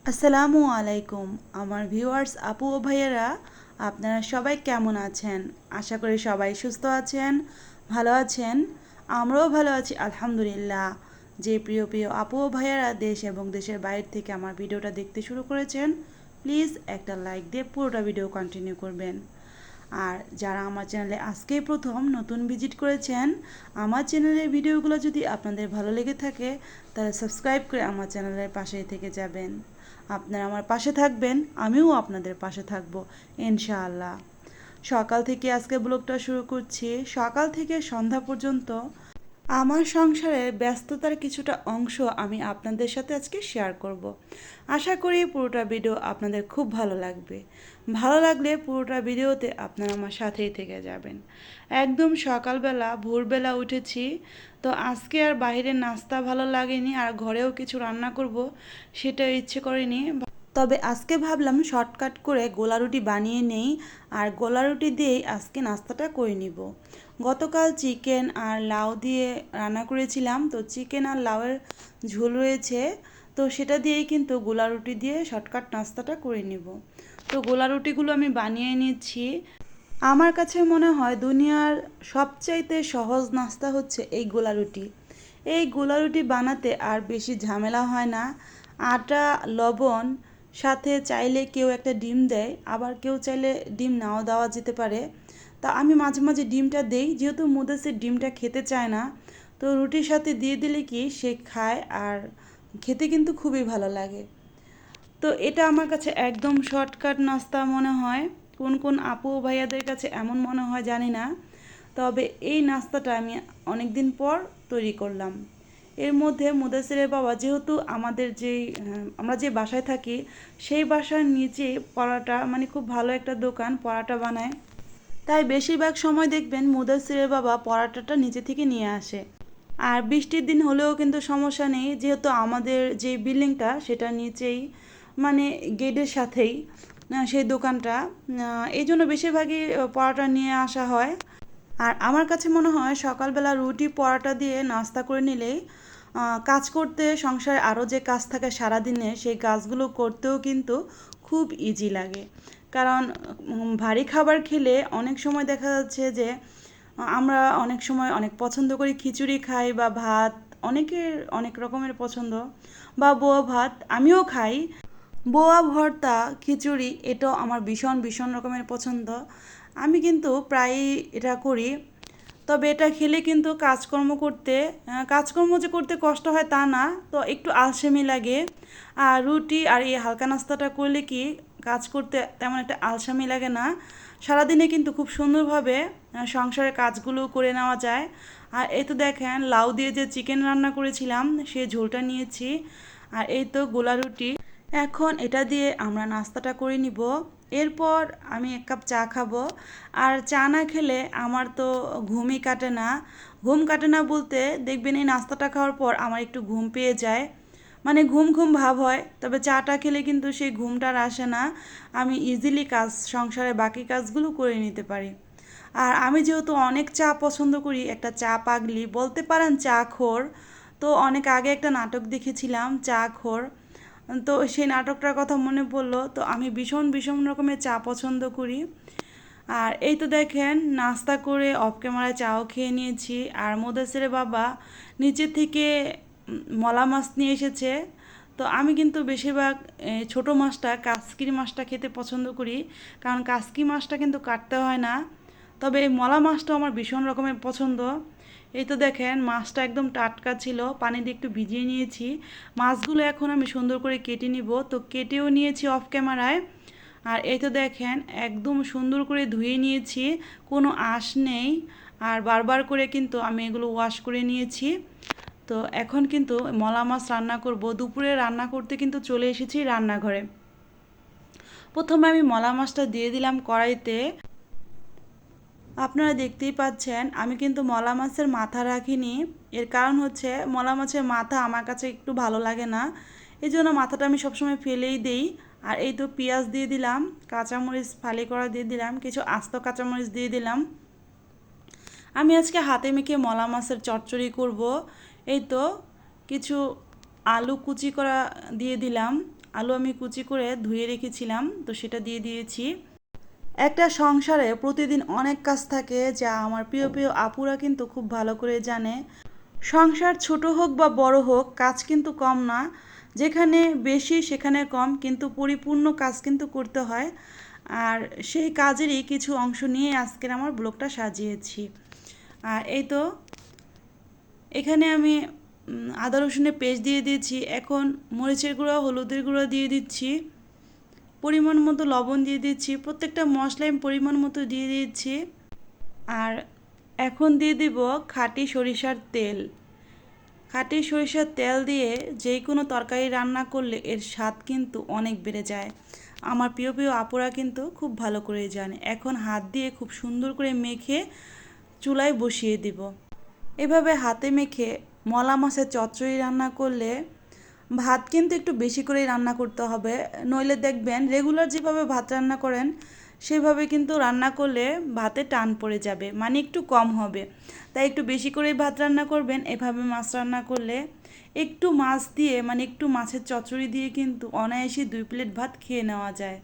আসসালামু আলাইকুম আমার ভিউয়ার্স আপু ও ভাইয়েরা, আপনারা সবাই কেমন আছেন? আশা করি সবাই সুস্থ আছেন, ভালো আছেন। আমরাও ভালো আছি আলহামদুলিল্লাহ। যে প্রিয় প্রিয় আপু ও ভাইয়েরা দেশ এবং দেশের বাইরে থেকে আমার ভিডিওটা দেখতে শুরু করেছেন, প্লিজ একটা লাইক দিয়ে পুরোটা ভিডিও কন্টিনিউ করবেন। আর যারা আমার চ্যানেলে আজকেই প্রথম নতুন ভিজিট করেছেন, আমার চ্যানেলের ভিডিওগুলো যদি আপনাদের ভালো লেগে থাকে তাহলে সাবস্ক্রাইব করে আমার চ্যানেলের পাশে থেকে যাবেন। আপনারা আমার পাশে থাকবেন, আমিও আপনাদের পাশে থাকবো ইনশাআল্লাহ। সকাল থেকে আজকে ব্লগটা শুরু করছি। সকাল থেকে সন্ধ্যা পর্যন্ত আমার সংসারের ব্যস্ততার কিছুটা অংশ আমি আপনাদের সাথে আজকে শেয়ার করব। আশা করি পুরোটা ভিডিও আপনাদের খুব ভালো লাগবে। ভালো লাগলে পুরোটা ভিডিওতে আপনারা আমার সাথেই থেকে যাবেন। একদম সকালবেলা ভোরবেলা উঠেছি, তো আজকে আর বাইরের নাস্তা ভালো লাগেনি, আর ঘরেও কিছু রান্না করব সেটা ইচ্ছে করেনি। তবে আজকে ভাবলাম শর্টকাট করে গোলা রুটি বানিয়ে নেই, আর গোলা রুটি দিয়েই আজকে নাস্তাটা করে নিব। গতকাল চিকেন আর লাউ দিয়ে রান্না করেছিলাম, তো চিকেন আর লাউয়ের ঝোল রয়েছে, তো সেটা দিয়েই কিন্তু গোলা রুটি দিয়ে শর্টকাট নাস্তাটা করে নিব। তো গোলা রুটিগুলো আমি বানিয়ে নিচ্ছি। আমার কাছে মনে হয় দুনিয়ার সবচাইতে সহজ নাস্তা হচ্ছে এই গোলা রুটি। এই গোলা রুটি বানাতে আর বেশি ঝামেলা হয় না। আটা, লবণ, সাথে চাইলে কেউ একটা ডিম দেয়, আবার কেউ চাইলে ডিম নাও দেওয়া যেতে পারে। তা আমি মাঝে মাঝে ডিমটা দেই, যেহেতু মুদাসির ডিমটা খেতে চায় না, তো রুটির সাথে দিয়ে দিলে কি সে খায়, আর খেতে কিন্তু খুবই ভালো লাগে। তো এটা আমার কাছে একদম শর্টকাট নাস্তা মনে হয়। কোন কোন আপু ভাইয়াদের কাছে এমন মনে হয় জানি না। তবে এই নাস্তাটা আমি অনেক দিন পর তৈরি করলাম। এর মধ্যে মুদাসিরের বাবা, যেহেতু আমাদের আমরা যে বাসায় থাকি সেই বাসার নিচে পরাটা, মানে খুব ভালো একটা দোকান পরাটা বানায়, তাই বেশিরভাগ সময় দেখবেন মুদাসিরের বাবা পরাটাটা নিচে থেকে নিয়ে আসে। আর বৃষ্টির দিন হলেও কিন্তু সমস্যা নেই, যেহেতু আমাদের যে বিল্ডিংটা সেটা নিচেই, মানে গেটের সাথেই সেই দোকানটা, এই জন্য বেশিরভাগই পরোটা নিয়ে আসা হয়। আর আমার কাছে মনে হয় সকালবেলা রুটি পরোটা দিয়ে নাস্তা করে নিলেই কাজ করতে, সংসারে আরও যে কাজ থাকে সারাদিনে সেই কাজগুলো করতেও কিন্তু খুব ইজি লাগে। কারণ ভারী খাবার খেলে অনেক সময় দেখা যাচ্ছে যে আমরা অনেক সময় অনেক পছন্দ করি খিচুড়ি খাই বা ভাত, অনেকের অনেক রকমের পছন্দ, বা বোয়া ভাত আমিও খাই। বোয়া ভর্তা, খিচুড়ি এটাও আমার ভীষণ ভীষণ রকমের পছন্দ। আমি কিন্তু প্রায়ই এটা করি। তবে এটা খেলে কিন্তু কাজকর্ম যে করতে কষ্ট হয় তা না, তো একটু আলসেমি লাগে। আর রুটি আর এই হালকা নাস্তাটা করলে কি কাজ করতে তেমন একটা আলসেমি লাগে না। সারাদিনে কিন্তু খুব সুন্দরভাবে সংসারের কাজগুলো করে নেওয়া যায়। আর এই তো দেখেন লাউ দিয়ে যে চিকেন রান্না করেছিলাম সেই ঝোলটা নিয়েছি, আর এই তো গোলা রুটি। এখন এটা দিয়ে আমরা নাস্তাটা করে নিব। এরপর আমি এক কাপ চা খাবো। আর চা না খেলে আমার তো ঘুমই কাটে না। ঘুম কাটে না বলতে দেখবেন এই নাস্তাটা খাওয়ার পর আমার একটু ঘুম পেয়ে যায়, মানে ঘুম ঘুম ভাব হয়। তবে চাটা খেলে কিন্তু সেই ঘুমটা আর আসে না। আমি ইজিলি সংসারের বাকি কাজগুলো করে নিতে পারি। আর আমি যেহেতু অনেক চা পছন্দ করি, একটা চা পাগলি বলতে পারেন, চা খোর। তো অনেক আগে একটা নাটক দেখেছিলাম চা খোর, তো সেই নাটকটার কথা মনে পড়লো। তো আমি ভীষণ ভীষণ রকমের চা পছন্দ করি। আর এই তো দেখেন নাস্তা করে অফ ক্যামেরায় চাও খেয়ে নিয়েছি। আর মোদাসের বাবা নিচে থেকে মলা মাছ নিয়ে এসেছে। তো আমি কিন্তু বেশিরভাগ ছোট মাছটা, কাসকির মাছটা খেতে পছন্দ করি, কারণ কাসকি মাছটা কিন্তু কাটতে হয় না। তবে এই মলা মাছটা আমার ভীষণ রকমের পছন্দ। এই তো দেখেন মাছটা একদম টাটকা ছিল, পানি দিয়ে একটু ভিজিয়ে নিয়েছি। মাছগুলো এখন আমি সুন্দর করে কেটে নিব, তো কেটেও নিয়েছি অফ ক্যামেরায়। আর এই তো দেখেন একদম সুন্দর করে ধুয়ে নিয়েছি, কোনো আঁশ নেই। আর বারবার করে কিন্তু আমি এগুলো ওয়াশ করে নিয়েছি। তো এখন কিন্তু মলা মাছ রান্না করব। দুপুরে রান্না করতে কিন্তু চলে এসেছি রান্নাঘরে। প্রথমে আমি মলা মাছটা দিয়ে দিলাম কড়াইতে। আপনারা দেখতেই পাচ্ছেন আমি কিন্তু মলা মাছের মাথা রাখিনি। এর কারণ হচ্ছে মলা মাছের মাথা আমার কাছে একটু ভালো লাগে না, এই জন্য মাথাটা আমি সবসময় ফেলেই দেই। আর এই তো পেঁয়াজ দিয়ে দিলাম, কাঁচামরিচ ফালি করা দিয়ে দিলাম, কিছু আস্ত কাঁচামরিচ দিয়ে দিলাম। আমি আজকে হাতে মেখে মলা মাছের চচ্চড়ি করব। এই তো কিছু আলু কুচি করা দিয়ে দিলাম, আলু আমি কুচি করে ধুয়ে রেখেছিলাম, তো সেটা দিয়ে দিয়েছি। একটা সংসারে প্রতিদিন অনেক কাজ থাকে, যা আমার প্রিয় প্রিয় আপুরা কিন্তু খুব ভালো করে জানে। সংসার ছোট হোক বা বড় হোক, কাজ কিন্তু কম না। যেখানে বেশি সেখানে কম, কিন্তু পরিপূর্ণ কাজ কিন্তু করতে হয়। আর সেই কাজেরই কিছু অংশ নিয়ে আজকের আমার ব্লগটা সাজিয়েছি। আর এই তো এখানে আমি আদা রসুনের পেস্ট দিয়ে দিয়েছি। এখন মরিচের গুঁড়ো, হলুদের গুঁড়ো দিয়ে দিচ্ছি, পরিমাণ মতো লবণ দিয়ে দিচ্ছি, প্রত্যেকটা মশলা আমি পরিমাণ মতো দিয়ে দিচ্ছি। আর এখন দিয়ে দিব খাঁটি সরিষার তেল। খাঁটি সরিষার তেল দিয়ে যে কোনো তরকারি রান্না করলে এর স্বাদ কিন্তু অনেক বেড়ে যায়। আমার প্রিয় প্রিয় আপুরা কিন্তু খুব ভালো করে জানে। এখন হাত দিয়ে খুব সুন্দর করে মেখে চুলায় বসিয়ে দিব। এভাবে হাতে মেখে মলা মাছের চচ্চড়ি রান্না করলে ভাত কিন্তু একটু বেশি করেই রান্না করতে হবে, নইলে দেখবেন রেগুলার যেভাবে ভাত রান্না করেন সেভাবে কিন্তু রান্না করলে ভাতে টান পড়ে যাবে, মানে একটু কম হবে। তাই একটু বেশি করেই ভাত রান্না করবেন। এভাবে মাছ রান্না করলে একটু মাছ দিয়ে, মানে একটু মাছের চচ্চড়ি দিয়ে কিন্তু অনায়াসে 2 প্লেট ভাত খেয়ে নেওয়া যায়।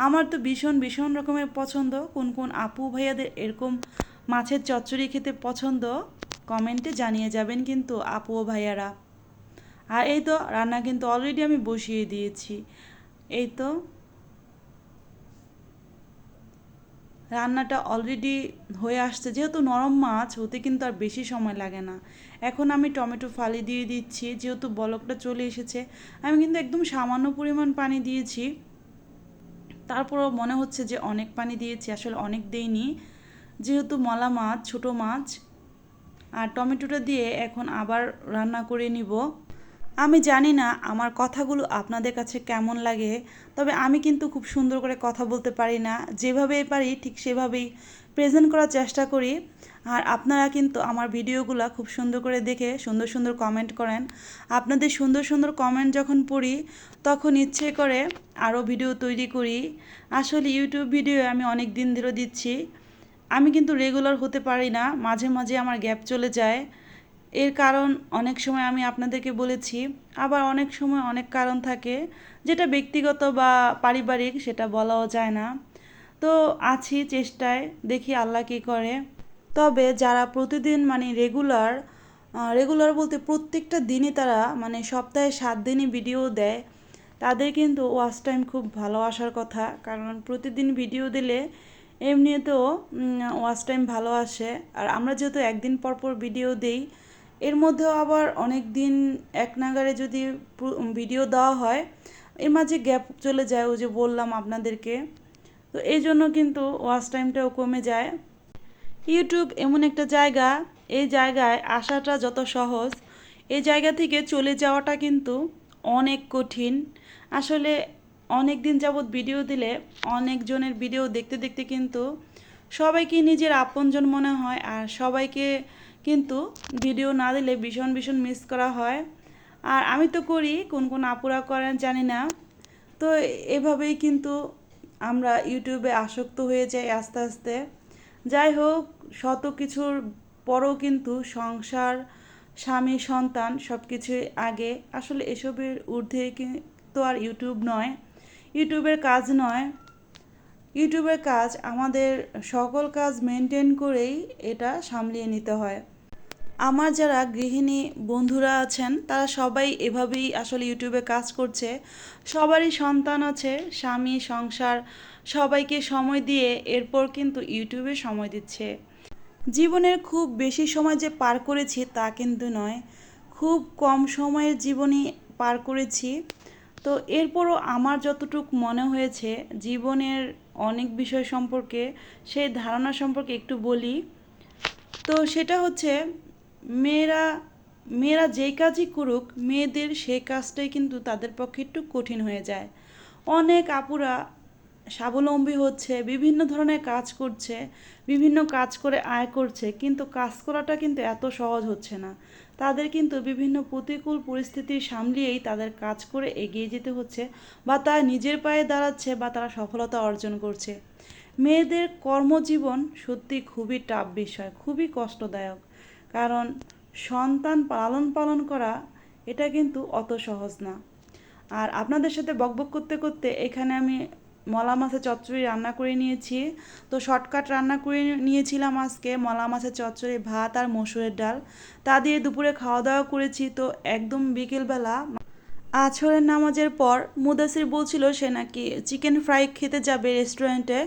আমার তো ভীষণ ভীষণ রকমের পছন্দ। কোন কোন আপু ভাইয়াদের এরকম মাছের চচ্চড়ি খেতে পছন্দ কমেন্টে জানিয়ে যাবেন কিন্তু আপু ও ভাইয়ারা। আর এই তো রান্না কিন্তু অলরেডি আমি বসিয়ে দিয়েছি। এই তো রান্নাটা অলরেডি হয়ে আসছে, যেহেতু নরম মাছ হতে কিন্তু আর বেশি সময় লাগে না। এখন আমি টমেটো ফালি দিয়ে দিচ্ছি, যেহেতু বলকটা চলে এসেছে। আমি কিন্তু একদম সামান্য পরিমাণ পানি দিয়েছি, তারপরও মনে হচ্ছে যে অনেক পানি দিয়েছি, আসলে অনেক দেইনি, যেহেতু মলা মাছ, ছোট মাছ। আর টমেটোটা দিয়ে এখন আবার রান্না করে নিব। আমি জানি না আমার কথাগুলো আপনাদের কাছে কেমন লাগে, তবে আমি কিন্তু খুব সুন্দর করে কথা বলতে পারি না, যেভাবে পারি ঠিক সেভাবেই প্রেজেন্ট করার চেষ্টা করি। আর আপনারা কিন্তু আমার ভিডিওগুলো খুব সুন্দর করে দেখে সুন্দর সুন্দর কমেন্ট করেন। আপনাদের সুন্দর সুন্দর কমেন্ট যখন পড়ি তখন ইচ্ছে করে আরও ভিডিও তৈরি করি। আসলে ইউটিউব ভিডিও আমি অনেক দিন ধরে দিচ্ছি, আমি কিন্তু রেগুলার হতে পারি না, মাঝে মাঝে আমার গ্যাপ চলে যায়। এর কারণ অনেক সময় আমি আপনাদেরকে বলেছি, আবার অনেক সময় অনেক কারণ থাকে, যেটা ব্যক্তিগত বা পারিবারিক সেটা বলাও যায় না। তো আছি চেষ্টায়, দেখি আল্লাহ কী করে। তবে যারা প্রতিদিন মানে রেগুলার রেগুলার বলতে প্রত্যেকটা দিনই তারা মানে সপ্তাহে 7 দিনই ভিডিও দেয়, তাদের কিন্তু ওয়াচ টাইম খুব ভালো আসার কথা। কারণ প্রতিদিন ভিডিও দিলে এমনিতেও ওয়াচ টাইম ভালো আসে। আর আমরা যেহেতু একদিন পর পর ভিডিও দেই, এর মধ্যেও আবার অনেক দিন এক নাগাড়ে যদি ভিডিও দেওয়া হয়, এর মাঝে গ্যাপ চলে যায়, ওই যে বললাম আপনাদেরকে। তো এই জন্য কিন্তু ওয়াচ টাইমটাও কমে যায়। ইউটিউব এমন একটা জায়গা, এই জায়গায় আসাটা যত সহজ, এই জায়গা থেকে চলে যাওয়াটা কিন্তু অনেক কঠিন। আসলে অনেক দিন যাবৎ ভিডিও দিলে অনেকজনের ভিডিও দেখতে দেখতে কিন্তু সবাইকে নিজের আপনজন মনে হয়, আর সবাইকে কিন্তু ভিডিও না দিলে ভীষণ ভীষণ মিস করা হয়। আর আমি তো করি, কোন কোন আপুরা করেন জানি না। তো এভাবেই কিন্তু আমরা ইউটিউবে আসক্ত হয়ে যাই আস্তে আস্তে। যাই হোক, শত কিছুর পরও কিন্তু সংসার, স্বামী, সন্তান সব কিছুই আগে। আসলে এসবের ঊর্ধ্বে তো আর ইউটিউব নয়, ইউটিউবের কাজ নয়। ইউটিউবের কাজ আমাদের সকল কাজ মেনটেন করেই এটা সামলিয়ে নিতে হয়। আমার যারা গৃহিণী বন্ধুরা আছেন তারা সবাই এভাবেই আসলে ইউটিউবে কাজ করছে। সবারই সন্তান আছে, স্বামী, সংসার, সবাইকে সময় দিয়ে এরপর কিন্তু ইউটিউবে সময় দিচ্ছে। জীবনের খুব বেশি সময় যে পার করেছি তা কিন্তু নয়, খুব কম সময়ের জীবনই পার করেছি। তো এরপরও আমার যতটুকু মনে হয়েছে জীবনের অনেক বিষয় সম্পর্কে, সেই ধারণা সম্পর্কে একটু বলি। তো সেটা হচ্ছে, মেয়েরা মেয়েরা যেই কাজই করুক, মেয়েদের সেই কাজটাই কিন্তু তাদের পক্ষে একটু কঠিন হয়ে যায়। অনেক আপুরা স্বাবলম্বী হচ্ছে, বিভিন্ন ধরনের কাজ করছে, বিভিন্ন কাজ করে আয় করছে, কিন্তু কাজ করাটা কিন্তু এত সহজ হচ্ছে না। তাদের কিন্তু বিভিন্ন প্রতিকূল পরিস্থিতি সামলিয়েই তাদের কাজ করে এগিয়ে যেতে হচ্ছে, বা তারা নিজের পায়ে দাঁড়াচ্ছে, বা তারা সফলতা অর্জন করছে। মেয়েদের কর্মজীবন সত্যি খুবই টাফ বিষয়, খুবই কষ্টদায়ক। কারণ সন্তান পালন করা এটা কিন্তু অত সহজ না। আর আপনাদের সাথে বকবক করতে করতে এখানে আমি মলা মাছের চচ্চড়ি রান্না করে নিয়েছি। তো শর্টকাট রান্না করে নিয়েছিলাম আজকে মলা মাছের চচ্চড়ি, ভাত আর মসুরের ডাল। তা দিয়ে দুপুরে খাওয়া দাওয়া করেছি। তো একদম বিকেলবেলা আছরের নামাজের পর মুদাসির বলছিল সে নাকি চিকেন ফ্রাই খেতে যাবে রেস্টুরেন্টে।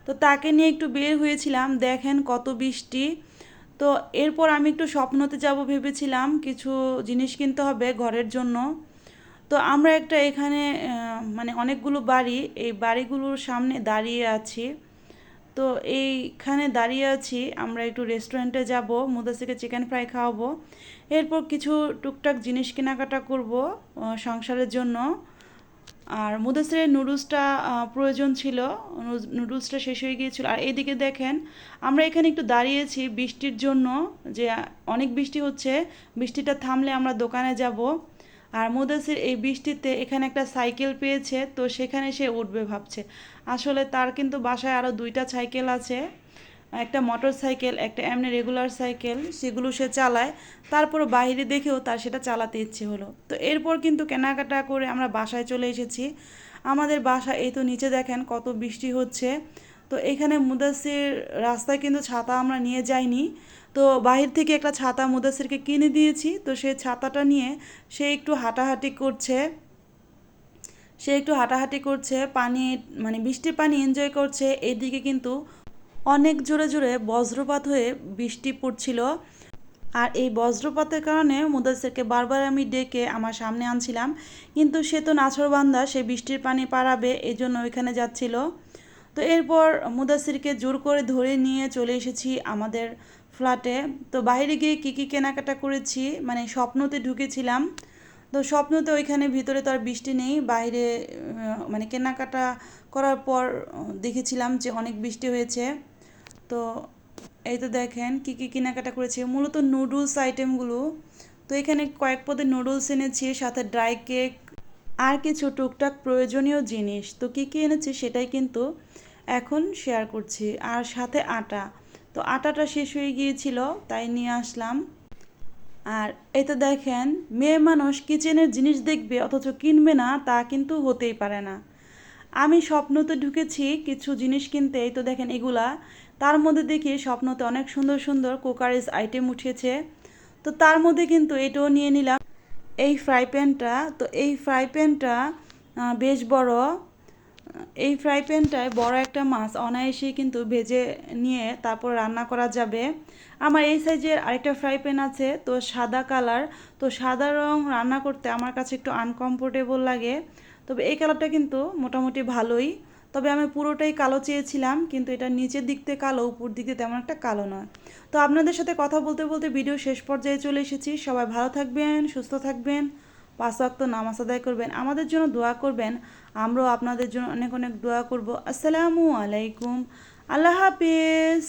তো তাকে নিয়ে একটু বের হয়েছিলাম, দেখেন কত বৃষ্টি। তো এরপর আমি একটু স্বপ্নতে যাব ভেবেছিলাম, কিছু জিনিস কিনতে হবে ঘরের জন্য। তো আমরা একটা এখানে মানে অনেকগুলো বাড়ি, এই বাড়িগুলোর সামনে দাঁড়িয়ে আছি। তো এইখানে দাঁড়িয়ে আছি, আমরা একটু রেস্টুরেন্টে যাব, মুদাসিকে চিকেন ফ্রাই খাওয়াবো। এরপর কিছু টুকটাক জিনিস কেনাকাটা করব সংসারের জন্য। আর মুদাসিরের নুডলসটা প্রয়োজন ছিল, নুডলসটা শেষ হয়ে গিয়েছিল। আর এইদিকে দেখেন আমরা এখানে একটু দাঁড়িয়েছি বৃষ্টির জন্য, যে অনেক বৃষ্টি হচ্ছে, বৃষ্টিটা থামলে আমরা দোকানে যাব। আর মুদাসির এই বৃষ্টিতে এখানে একটা সাইকেল পেয়েছে, তো সেখানে সে উঠবে ভাবছে। আসলে তার কিন্তু বাসায় আরও দুইটা সাইকেল আছে, একটা মোটর সাইকেল, একটা এমনি রেগুলার সাইকেল, সেগুলো সে চালায়। তারপর বাইরে দেখেও তার সেটা চালাতে ইচ্ছে হলো। তো এরপর কিন্তু কেনাকাটা করে আমরা বাসায় চলে এসেছি। আমাদের বাসা এই তো নিচে দেখেন কত বৃষ্টি হচ্ছে। তো এখানে মুদাসির রাস্তায় কিন্তু ছাতা আমরা নিয়ে যাইনি, তো বাহির থেকে একটা ছাতা মুদাসিরকে কিনে দিয়েছি। তো সেই ছাতাটা নিয়ে সে একটু হাঁটাহাঁটি করছে, পানি মানে বৃষ্টির পানি এনজয় করছে। এদিকে কিন্তু অনেক জোরে জোরে বজ্রপাত হয়ে বৃষ্টি পড়ছিল। আর এই বজ্রপাতের কারণে মুদাসিরকে বারবার আমি ডেকে আমার সামনে আনছিলাম, কিন্তু সে তো নাছোড়বান্দা, সে বৃষ্টির পানি পারাবে, এই জন্য ওইখানে যাচ্ছিল। তো এরপর মুদাসিরকে জোর করে ধরে নিয়ে চলে এসেছি আমাদের ফ্ল্যাটে। তো বাইরে গিয়ে কী কী কেনাকাটা করেছি, মানে স্বপ্নতে ঢুকেছিলাম। তো স্বপ্নতে ওইখানে ভিতরে তো আর বৃষ্টি নেই, বাইরে মানে কেনাকাটা করার পর দেখেছিলাম যে অনেক বৃষ্টি হয়েছে। তো এই তো দেখেন কী কী কেনাকাটা করেছি, মূলত নুডলস আইটেমগুলো। তো এখানে কয়েক পদের নুডলস এনেছি, সাথে ড্রাই কেক আর কিছু টুকটাক প্রয়োজনীয় জিনিস। তো কী কী এনেছি সেটাই কিন্তু এখন শেয়ার করছি। আর সাথে আটা, তো আটাটা শেষ হয়ে গিয়েছিল তাই নিয়ে আসলাম। আর এই তো দেখেন, মেয়ে মানুষ কিচেনের জিনিস দেখবে অথচ কিনবে না, তা কিন্তু হতেই পারে না। আমি স্বপ্নতে ঢুকেছি কিছু জিনিস কিনতে, এই তো দেখেন এগুলা। তার মধ্যে দেখি স্বপ্নতে অনেক সুন্দর সুন্দর কুকারিজ আইটেম উঠেছে। তো তার মধ্যে কিন্তু এটাও নিয়ে নিলাম, এই ফ্রাই প্যানটা। তো এই ফ্রাই প্যানটা বেশ বড়। এই ফ্রাই প্যানটায় বড় একটা মাছ অনায়াসেই কিন্তু ভেজে নিয়ে তারপর রান্না করা যাবে। আমার এই সাইজের আরেকটা ফ্রাই প্যান আছে, তো সাদা কালার। তো সাদা রং রান্না করতে আমার কাছে একটু আনকমফোর্টেবল লাগে, তবে এই কালারটা কিন্তু মোটামুটি ভালোই। তবে আমি পুরোটাই কালো চেয়েছিলাম, কিন্তু এটা নিচের দিক থেকে কালো, উপর দিকে তেমন একটা কালো নয়। তো আপনাদের সাথে কথা বলতে বলতে ভিডিও শেষ পর্যায়ে চলে এসেছি। সবাই ভালো থাকবেন, সুস্থ থাকবেন, 5 ওয়াক্ত নামাজ আদায় করবেন, আমাদের জন্য দোয়া করবেন। আমরাও আপনাদের জন্য অনেক অনেক দোয়া করব। আসসালামু আলাইকুম, আল্লাহ হাফিজ।